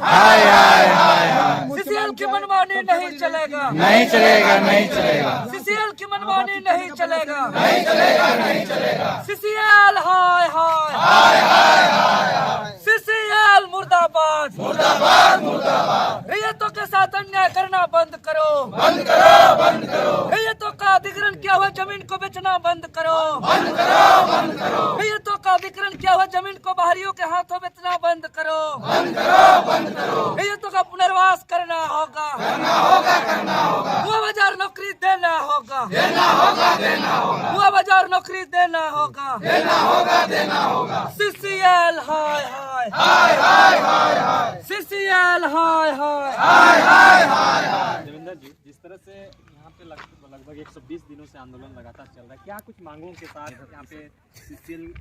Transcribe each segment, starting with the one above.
हाय हाय हाय हाय। CCL की मनमानी नहीं चलेगा, नहीं चलेगा, नहीं चलेगा, सीसीएल की मनमानी नहीं चलेगा, नहीं चलेगा, नहीं चलेगा। सीसीएल हाय हाय हाय हाय हाय हाय। सीसीएल मुर्दाबाद, मुर्दाबाद, मुर्दाबाद। रैयतों के साथ अन्याय करना बंद करो, बंद करो, बंद करो, रैयतों का अधिग्रहण किया हुआ जमीन को बेचना बंद करो, बंद करो, बंद करो, रैयतों का अधिग्रहण किया हुआ जमीन को बाहरियों के हाथों बेचना बंद करो, बंद करो, बंद करो। रैयतों का पुनर्वास करना होगा, करना होगा, करना होगा, मुआ बाजार नौकरी देना होगा, देना होगा, देना होगा, मुआ बाजार नौकरी देना होगा, देना होगा, देना होगा। सीसीएल हाय हाय हाय हाय हाय हाय। सीसीएल हाय हाय हाय हाय हाय हाय। देवेंद्र जी, जिस तरह से यहाँ पे लगभग 120 दिनों से आंदोलन लगातार चल रहा है, क्या कुछ मांगों के साथ यहाँ पे सीसीएल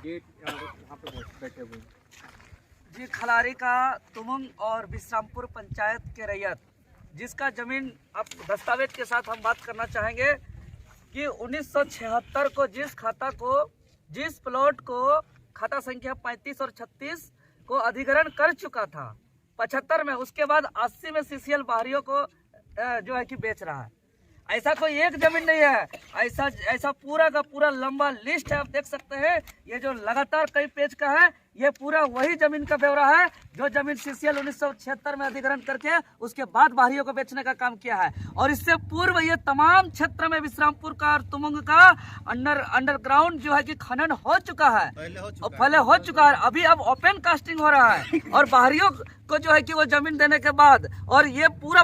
गेट यहाँ पे बैठे हुए हैं? जी, खलारी का तुमुंग और विश्रामपुर पंचायत के रैयत जिसका जमीन अब दस्तावेज के साथ हम बात करना चाहेंगे कि 1976 को जिस प्लॉट को खाता संख्या 35 और 36 को अधिग्रहण कर चुका था 75 में, उसके बाद 80 में सीसीएल बाहरियों को जो है कि बेच रहा है। ऐसा कोई एक जमीन नहीं है, ऐसा पूरा का पूरा लंबा लिस्ट है। आप देख सकते हैं, ये जो लगातार कई पेज का है, ये पूरा वही जमीन का ब्यौरा है जो जमीन सीसीएल 1976 में अधिग्रहण करके उसके बाद बाहरियों को बेचने का काम किया है। और इससे पूर्व ये तमाम क्षेत्र में विश्रामपुर का और तुमुंग का अंडरग्राउंड जो है कि खनन हो चुका है, पहले हो चुका है। अभी अब ओपन कास्टिंग हो रहा है और बाहरियों को जो है कि वो जमीन देने के बाद, और ये पूरा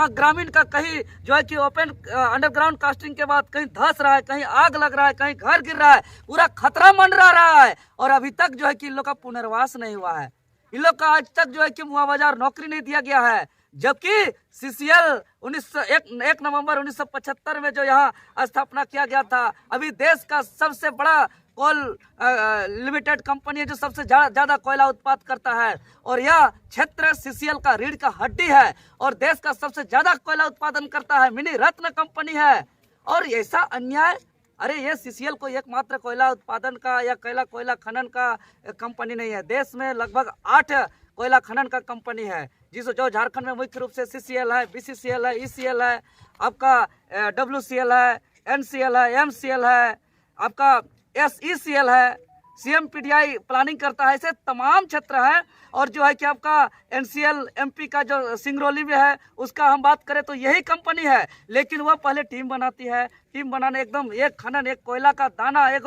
ग्रामीण का कहीं जो है कि ओपन अंडरग्राउंड कास्टिंग के बाद कहीं धस रहा है, कहीं आग लग रहा है, कहीं घर गिर रहा है, पूरा खतरा मंडरा रहा है। और अभी तक जो है कि इन लोग का पुनर्वास नहीं हुआ है, इन लोग का आज तक जो है कि मुआ बाजार नौकरी नहीं दिया गया है। जबकि सीसीएल 1 नवंबर 1975 में जो यहाँ स्थापना किया गया था, अभी देश का सबसे बड़ा कोल लिमिटेड कंपनी है जो सबसे ज्यादा कोयला उत्पादन करता है, और यह क्षेत्र सीसीएल का रीढ़ का हड्डी है और देश का सबसे ज्यादा कोयला उत्पादन करता है, मिनी रत्न कंपनी है। और ऐसा अन्याय, अरे ये सीसीएल को एकमात्र कोयला उत्पादन का या कोयला खनन का कंपनी नहीं है। देश में लगभग 8 कोयला खनन का कंपनी है, जो झारखंड में मुख्य रूप से सीसीएल है, बीसीसीएल है, ईसीएल है, आपका डब्ल्यूसीएल है, एनसीएल है, एमसीएल है, आपका एसईसीएल है, सीएमपीडीआई प्लानिंग करता है। ऐसे तमाम क्षेत्र है। और जो है कि आपका एनसीएल एमपी का जो सिंगरौली में है, उसका हम बात करें तो यही कंपनी है, लेकिन वह पहले टीम बनाती है। टीम बनाने एकदम एक खनन, एक कोयला का दाना, एक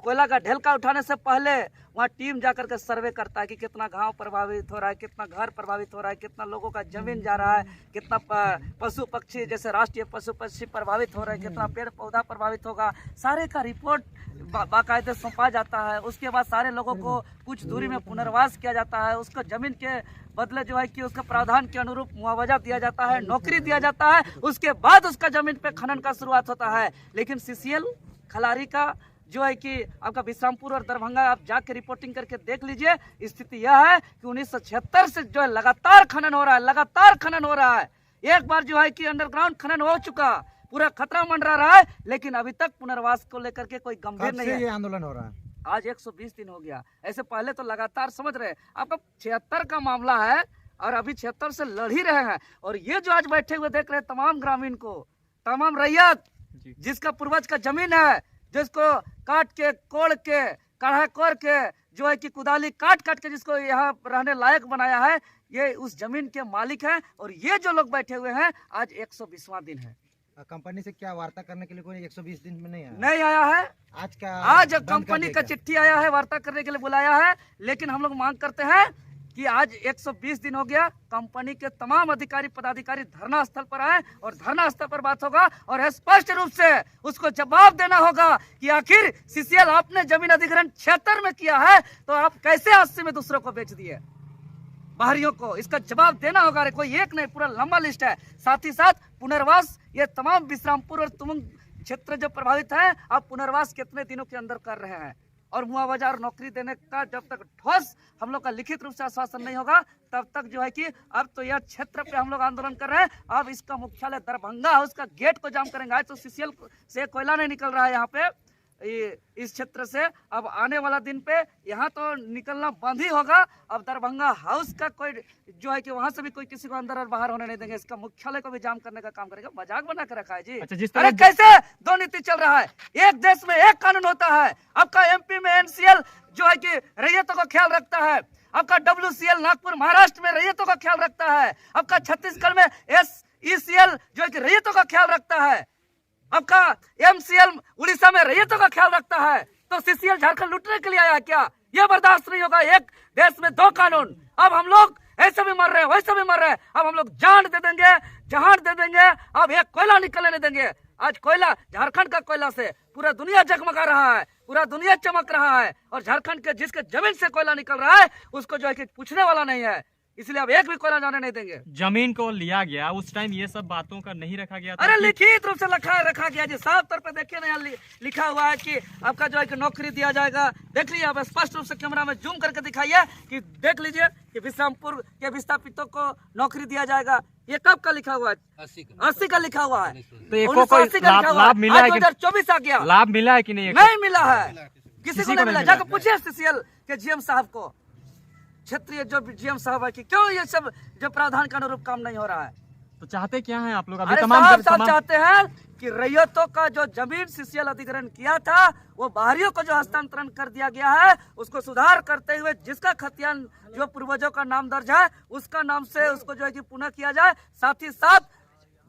कोयला का ढेलका उठाने से पहले वहाँ टीम जाकर के सर्वे करता है कि कितना गांव प्रभावित हो रहा है, कितना घर प्रभावित हो रहा है, कितना लोगों का जमीन जा रहा है, कितना पशु पक्षी जैसे राष्ट्रीय पशु पक्षी प्रभावित हो रहे हैं, कितना पेड़ पौधा प्रभावित होगा, सारे का रिपोर्ट बाकायदे सौंपा जाता है। उसके बाद सारे लोगों को कुछ दूरी में पुनर्वास किया जाता है, उसको जमीन के बदले जो है कि उसके प्रावधान के अनुरूप मुआवजा दिया जाता है, नौकरी दिया जाता है, उसके बाद उसका जमीन पे खनन का शुरुआत होता है। लेकिन सीसीएल खलारी का जो है कि आपका विश्रामपुर और दरभंगा आप जाके रिपोर्टिंग करके देख लीजिए, स्थिति यह है कि 1976 से जो है लगातार खनन हो रहा है। एक बार जो है कि अंडरग्राउंड खनन हो चुका, पूरा खतरा मंडरा रहा है, लेकिन अभी तक पुनर्वास को लेकर के कोई गंभीर नहीं है। ये आंदोलन हो रहा है, आज 120 दिन हो गया। ऐसे पहले तो लगातार समझ रहे, आपका 76 का मामला है और अभी 76 से लड़ ही रहे हैं। और ये जो आज बैठे हुए देख रहे तमाम ग्रामीण को, तमाम रैयत जिसका पूर्वज का जमीन है, जिसको काट के कोड़ के काढ़ा कोर के जो है कि कुदाली काट के जिसको यहाँ रहने लायक बनाया है, ये उस जमीन के मालिक हैं। और ये जो लोग बैठे हुए हैं, आज 120वां दिन है। कंपनी से क्या वार्ता करने के लिए कोई 120 दिन में नहीं आया है। आज बंद कर कंपनी दिया का चिट्ठी आया है, वार्ता करने के लिए बुलाया है, लेकिन हम लोग मांग करते हैं कि आज 120 दिन हो गया, कंपनी के तमाम अधिकारी पदाधिकारी धरना स्थल पर आए और धरना स्थल पर बात होगा और स्पष्ट रूप से उसको जवाब देना होगा कि आखिर सीसीएल आपने जमीन अधिग्रहण 76 में किया है, तो आप कैसे 80 में दूसरों को बेच दिए बाहरियों को? इसका जवाब देना होगा। रे कोई एक नहीं, पूरा लंबा लिस्ट है। साथ ही साथ पुनर्वास, ये तमाम विश्रामपुर और तुमुंग क्षेत्र जो प्रभावित है, आप पुनर्वास कितने दिनों के अंदर कर रहे हैं? और मुआ बाजार नौकरी देने का जब तक ठोस हम लोग का लिखित रूप से आश्वासन नहीं होगा, तब तक जो है कि अब तो यह क्षेत्र पे हम लोग आंदोलन कर रहे हैं। अब इसका मुख्यालय दरभंगा है, उसका गेट को जाम करेंगे। आज तो सीसीएल से कोयला नहीं निकल रहा है यहाँ पे, इस क्षेत्र से। अब आने वाला दिन पे यहाँ तो निकलना बंद ही होगा। अब दरभंगा हाउस का कोई जो है कि वहाँ से भी कोई किसी को अंदर और बाहर होने नहीं देंगे। इसका मुख्यालय को भी जाम करने का काम करेगा। मजाक बना के रखा है जी। अच्छा, जिस अरे तरह कैसे दो नीति चल रहा है? एक देश में एक कानून होता है। आपका एमपी में एनसीएल जो है कि रैयतों का ख्याल रखता है। आपका डब्ल्यूसीएल नागपुर महाराष्ट्र में रैयतों का ख्याल रखता है। आपका छत्तीसगढ़ में एसईसीएल जो है कि रैयतों का ख्याल रखता है। आपका एमसीएल उड़ीसा में रैयतों का ख्याल रखता है। तो सीसीएल झारखंड लूटने के लिए आया क्या? यह बर्दाश्त नहीं होगा। एक देश में दो कानून। अब हम लोग ऐसे भी मर रहे हैं, वैसे भी मर रहे हैं। अब हम लोग जान दे देंगे, जहान दे देंगे। अब एक कोयला निकलने नहीं देंगे। आज कोयला, झारखंड का कोयला से पूरा दुनिया जगमगा रहा है, पूरा दुनिया चमक रहा है। और झारखंड के जिसके जमीन से कोयला निकल रहा है उसको जो है कि पूछने वाला नहीं है। इसलिए अब एक भी कोयला जाने नहीं देंगे। जमीन को लिया गया उस टाइम ये सब बातों का नहीं रखा गया था? अरे लिखित रूप से रखा गया जी। साफ तौर पे देखिए ना, यहाँ लिखा हुआ है कि आपका जो है कि नौकरी दिया जाएगा। देख लीजिए, आप स्पष्ट रूप से कैमरा में जूम करके दिखाइए कि देख लीजिए कि विश्रामपुर के विस्थापितों को नौकरी दिया जाएगा। ये कब का लिखा हुआ है? 80 का लिखा हुआ है। तो एक को कोई लाभ मिला है? 2024 आ गया। लाभ मिला है कि नहीं? नहीं मिला है, किसी को नहीं मिला। जाकर पूछिए सीसीएल के जीएम साहब को, क्षेत्रीय जो जीएम साहब है कि क्यों ये सब जो प्रावधान के अनुरूप काम नहीं हो रहा है। तो चाहते क्या हैं आप लोग? अरे साहब चाहते हैं कि रैयतों का जो जमीन सीसीएल अधिग्रहण किया था वो बाहरियों को जो हस्तांतरण कर दिया गया है उसको सुधार करते हुए जिसका खतियान जो पूर्वजों का नाम दर्ज है उसका नाम से उसको जो है कि पुनः किया जाए। साथ ही साथ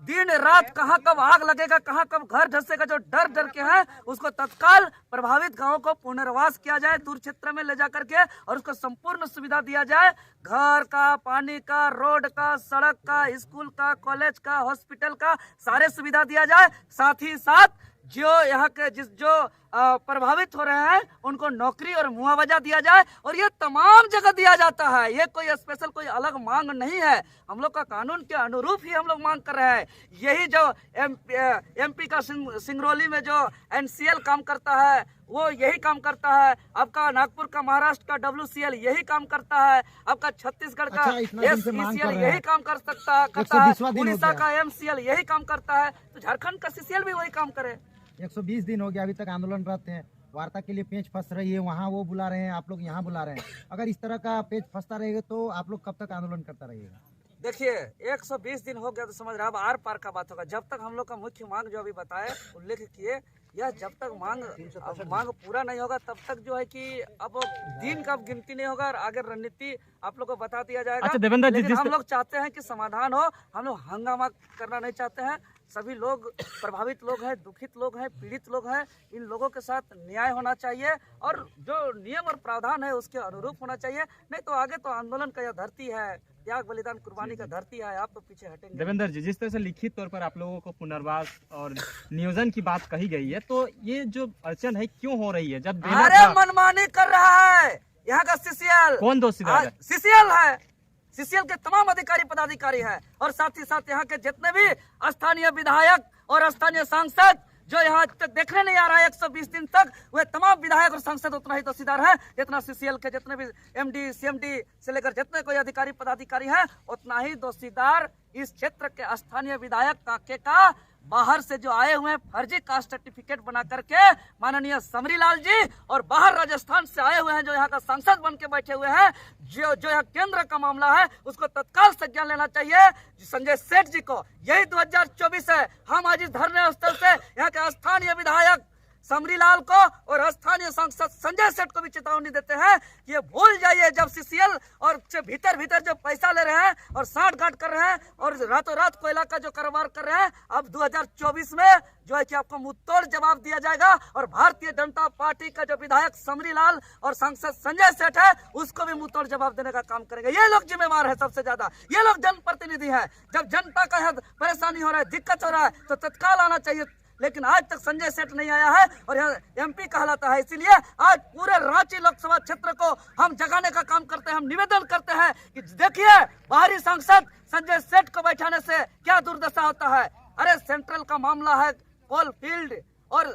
दिन रात कहाँ कब आग लगेगा, कहाँ कब घर धंसेगा, जो डर के है उसको तत्काल प्रभावित गांवों को पुनर्वास किया जाए दूर क्षेत्र में ले जा करके, और उसको संपूर्ण सुविधा दिया जाए। घर का, पानी का, रोड का, सड़क का, स्कूल का, कॉलेज का, हॉस्पिटल का, सारे सुविधा दिया जाए। साथ ही साथ जो यहाँ के जो प्रभावित हो रहे हैं उनको नौकरी और मुआवजा दिया जाए। और ये तमाम जगह दिया जाता है। ये कोई स्पेशल कोई अलग मांग नहीं है। हम लोग का कानून के अनुरूप ही हम लोग मांग कर रहे हैं। यही जो एमपी का सिंगरौली में जो एनसीएल काम करता है वो यही काम करता है। आपका नागपुर का, महाराष्ट्र का डब्ल्यूसीएल यही काम करता है। आपका छत्तीसगढ़ का एसईसीएल यही काम करता है। उड़ीसा का एमसीएल यही काम करता है। तो झारखंड का सीसीएल भी वही काम करे। 120 दिन हो गया अभी तक आंदोलनरत हैं। वार्ता के लिए पेच फंस रही है, वहाँ वो बुला रहे हैं, आप लोग यहाँ बुला रहे हैं। अगर इस तरह का पेच फंसता रहेगा तो आप लोग कब तक आंदोलन करता रहेगा? देखिए 120 दिन हो गया तो समझ रहा है अब आर पार का बात होगा। जब तक हम लोग का मुख्य मांग जो अभी बताए उल्लेख किए, यह जब तक मांग पूरा नहीं होगा तब तक जो है कि अब दिन का गिनती नहीं होगा और आगे रणनीति आप लोग को बता दिया जाएगा। अच्छा देवेंद्र जी, लेकिन हम लोग चाहते हैं कि समाधान हो। हम लोग हंगामा करना नहीं चाहते हैं। सभी लोग प्रभावित लोग हैं, दुखित लोग हैं, पीड़ित लोग हैं। इन लोगों के साथ न्याय होना चाहिए और जो नियम और प्रावधान है उसके अनुरूप होना चाहिए। नहीं तो आगे तो आंदोलन का यह धरती है, त्याग बलिदान कुर्बानी का धरती है। आप तो पीछे हटेंगे। देवेंद्र जी, जिस तरह से लिखित तौर पर आप लोगों को पुनर्वास और नियोजन की बात कही गई है, तो ये जो अड़चन है क्यों हो रही है? जब अरे मनमानी कर रहा है यहाँ का सीसीएल। कौन दोषीदार है? सीसीएल है। सीसीएल के तमाम अधिकारी पदाधिकारी हैं और साथ ही साथ यहाँ के जितने भी स्थानीय विधायक और स्थानीय सांसद जो यहाँ तक देखने नहीं आ रहा है 120 दिन तक, वे तमाम विधायक और सांसद उतना ही दोषीदार हैं जितना सीसीएल के जितने भी एमडी सीएमडी से लेकर जितने कोई अधिकारी पदाधिकारी हैं उतना ही दोषीदार इस क्षेत्र के स्थानीय विधायक काके का बाहर से जो आए हुए हैं फर्जी कास्ट सर्टिफिकेट बना करके माननीय समरीलाल जी, और बाहर राजस्थान से आए हुए हैं जो यहाँ का सांसद बन के बैठे हुए हैं। जो यहाँ केंद्र का मामला है उसको तत्काल संज्ञान लेना चाहिए संजय सेठ जी को। यही 2024 है। हम आज इस धरने स्थल से यहाँ के स्थानीय विधायक समरीलाल को और स्थानीय सांसद संजय सेठ को भी चेतावनी देते हैं कि ये भूल जाइए जब सीसीएल और भीतर जो पैसा ले रहे हैं और साठ-गांठ कर रहे हैं और रातों रात कोयला का जो कारोबार कर रहे हैं, अब 2024 में जो है कि आपको मुंहतोड़ जवाब दिया जाएगा। और भारतीय जनता पार्टी का जो विधायक समरीलाल और सांसद संजय सेठ है उसको भी मुंहतोड़ जवाब देने का काम करेंगे। ये लोग जिम्मेवार है सबसे ज्यादा। ये लोग जनप्रतिनिधि है। जब जनता का यहाँ परेशानी हो रहा है, दिक्कत हो रहा है तो तत्काल आना चाहिए। लेकिन आज तक संजय सेठ नहीं आया है और यह एमपी कहलाता है। इसीलिए आज पूरे रांची लोकसभा क्षेत्र को हम जगाने का काम करते हैं। हम निवेदन करते हैं कि देखिए बाहरी सांसद संजय सेठ को बैठाने से क्या दुर्दशा होता है। अरे सेंट्रल का मामला है कोल फील्ड और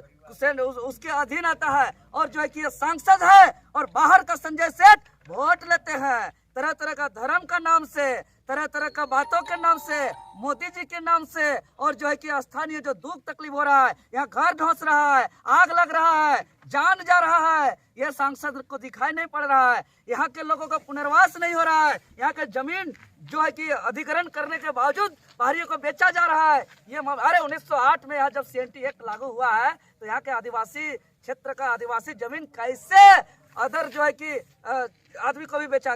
उसके अधीन आता है और जो है कि ये सांसद है और बाहर का संजय सेठ वोट लेते हैं तरह तरह का धर्म का नाम से, तरह तरह का बातों के नाम से, मोदी जी के नाम से, और जो है कि स्थानीय जो दुख तकलीफ हो रहा है, यहाँ घर ढोस रहा है, आग लग रहा है, जान जा रहा है, ये सांसद को दिखाई नहीं पड़ रहा है। यहाँ के लोगों का पुनर्वास नहीं हो रहा है। यहाँ के जमीन जो है कि अधिग्रहण करने के बावजूद बाहरियों को बेचा जा रहा है। ये अरे 1908 में यहाँ जब CNT एक्ट लागू हुआ है तो यहाँ के आदिवासी क्षेत्र का आदिवासी जमीन कैसे अदर जो है कि आदमी को भी बेचा